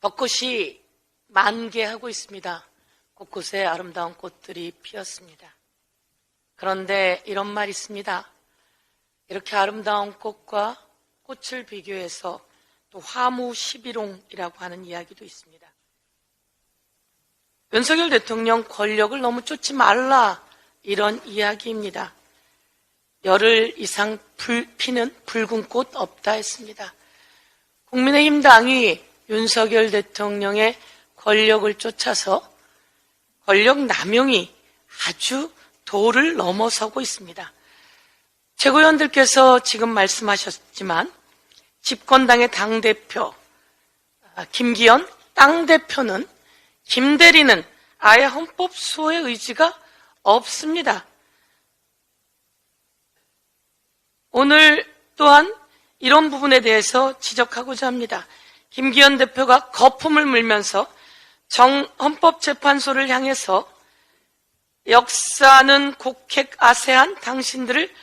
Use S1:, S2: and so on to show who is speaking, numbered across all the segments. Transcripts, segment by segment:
S1: 벚꽃이 만개하고 있습니다. 곳곳에 아름다운 꽃들이 피었습니다. 그런데 이런 말이 있습니다. 이렇게 아름다운 꽃과 꽃을 비교해서 또 화무시비롱이라고 하는 이야기도 있습니다. 윤석열 대통령 권력을 너무 쫓지 말라, 이런 이야기입니다. 열흘 이상 피는 붉은 꽃 없다 했습니다. 국민의힘 당이 윤석열 대통령의 권력을 쫓아서 권력 남용이 아주 도를 넘어서고 있습니다. 최고위원들께서 지금 말씀하셨지만 집권당의 당대표 김기현 당대표는 김대리는 아예 헌법 수호의 의지가 없습니다. 오늘 또한 이런 부분에 대해서 지적하고자 합니다. 김기현 대표가 거품을 물면서 헌법재판소를 향해서 역사는 곡핵 아세한 당신들을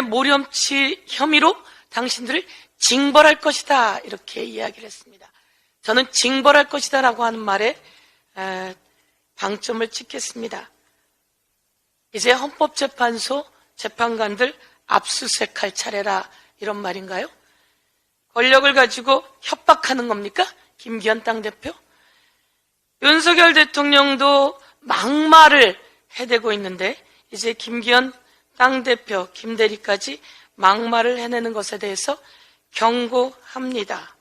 S1: 모렴치 혐의로 당신들을 징벌할 것이다, 이렇게 이야기를 했습니다. 저는 징벌할 것이다 라고 하는 말에 방점을 찍겠습니다. 이제 헌법재판소 재판관들 압수수색할 차례라, 이런 말인가요? 권력을 가지고 협박하는 겁니까? 김기현 당대표? 윤석열 대통령도 막말을 해대고 있는데 이제 김기현 당대표 김대리까지 막말을 해내는 것에 대해서 경고합니다.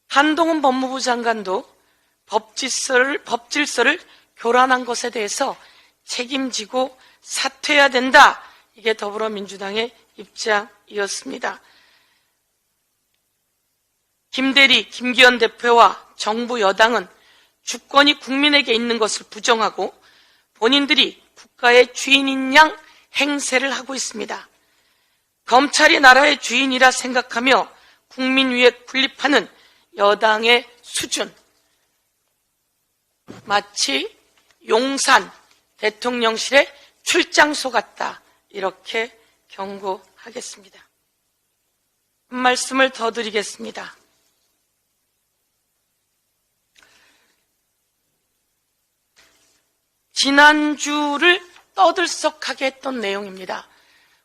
S1: 한동훈 법무부 장관도 법질서를 교란한 것에 대해서 책임지고 사퇴해야 된다, 이게 더불어민주당의 입장이었습니다. 김대리, 김기현 대표와 정부 여당은 주권이 국민에게 있는 것을 부정하고 본인들이 국가의 주인인 양 행세를 하고 있습니다. 검찰이 나라의 주인이라 생각하며 국민 위에 군립하는 여당의 수준, 마치 용산 대통령실의 출장소 같다, 이렇게 경고하겠습니다. 한 말씀을 더 드리겠습니다. 지난주를 떠들썩하게 했던 내용입니다.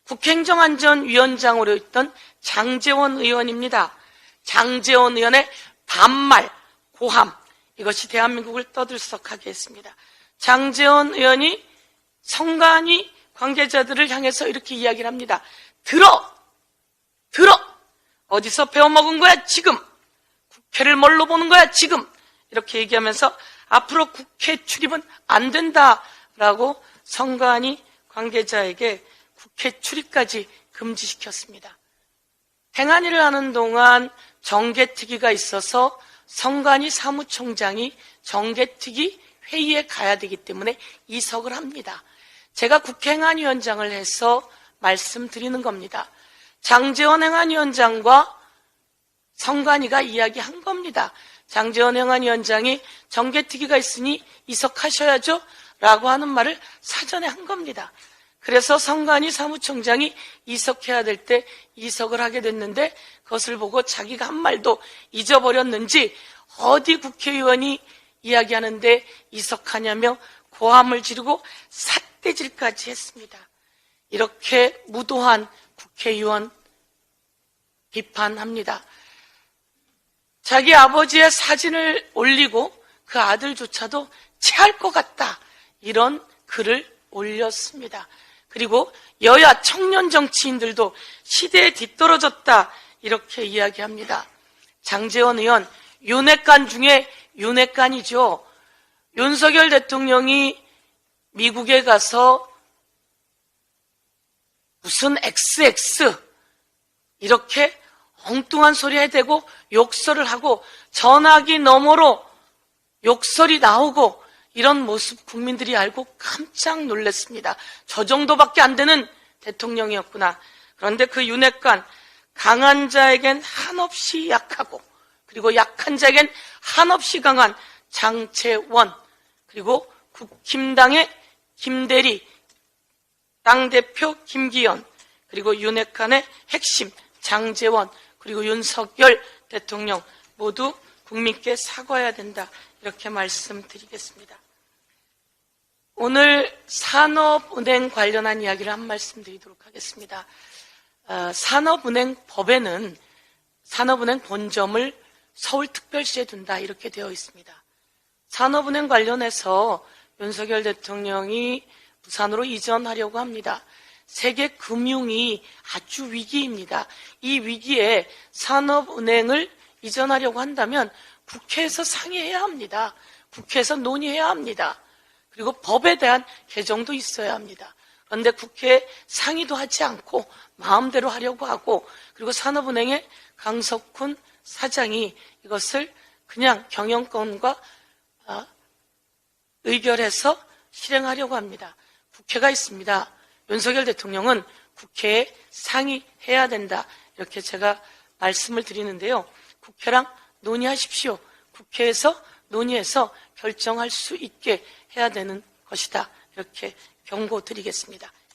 S1: 국행정안전위원장으로 있던 장제원 의원입니다. 장제원 의원의 반말, 고함, 이것이 대한민국을 떠들썩하게 했습니다. 장제원 의원이 성관위 관계자들을 향해서 이렇게 이야기를 합니다. 들어! 어디서 배워먹은 거야 지금? 국회를 뭘로 보는 거야 지금? 이렇게 얘기하면서 앞으로 국회 출입은 안 된다라고 성관위 관계자에게 국회 출입까지 금지시켰습니다. 행안위를 하는 동안 정개특위가 있어서 성관위 사무총장이 정개특위 회의에 가야 되기 때문에 이석을 합니다. 제가 국회 행안위원장을 해서 말씀드리는 겁니다. 장제원 행안위원장과 성관위가 이야기한 겁니다. 장제원 행안위원장이 정개특위가 있으니 이석하셔야죠 라고 하는 말을 사전에 한 겁니다. 그래서 성관위 사무총장이 이석해야 될 때 이석을 하게 됐는데 그것을 보고 자기가 한 말도 잊어버렸는지 어디 국회의원이 이야기하는데 이석하냐며 고함을 지르고 삿대질까지 했습니다. 이렇게 무도한 국회의원 비판합니다. 자기 아버지의 사진을 올리고 그 아들조차도 체할 것 같다, 이런 글을 올렸습니다. 그리고 여야 청년 정치인들도 시대에 뒤떨어졌다, 이렇게 이야기합니다. 장제원 의원, 윤핵관 중에 윤핵관이죠. 윤석열 대통령이 미국에 가서 무슨 XX 이렇게 엉뚱한 소리 해대고 욕설을 하고 전화기 너머로 욕설이 나오고 이런 모습 국민들이 알고 깜짝 놀랐습니다. 저 정도밖에 안 되는 대통령이었구나. 그런데 그 윤핵관, 강한 자에겐 한없이 약하고 그리고 약한 자에겐 한없이 강한 장제원, 그리고 국힘당의 김대리, 당대표 김기현, 그리고 윤핵관의 핵심 장제원, 그리고 윤석열 대통령 모두 국민께 사과해야 된다. 이렇게 말씀드리겠습니다. 오늘 산업은행 관련한 이야기를 한 말씀 드리도록 하겠습니다. 산업은행법에는 산업은행 본점을 서울특별시에 둔다 이렇게 되어 있습니다. 산업은행 관련해서 윤석열 대통령이 부산으로 이전하려고 합니다. 세계 금융이 아주 위기입니다. 이 위기에 산업은행을 이전하려고 한다면 국회에서 상의해야 합니다. 국회에서 논의해야 합니다. 그리고 법에 대한 개정도 있어야 합니다. 그런데 국회에 상의도 하지 않고 마음대로 하려고 하고, 그리고 산업은행의 강석훈 사장이 이것을 그냥 경영권과 의결해서 실행하려고 합니다. 국회가 있습니다. 윤석열 대통령은 국회에 상의해야 된다. 이렇게 제가 말씀을 드리는데요. 국회랑 논의하십시오. 국회에서 논의해서 결정할 수 있게 해야 되는 것이다. 이렇게 경고드리겠습니다.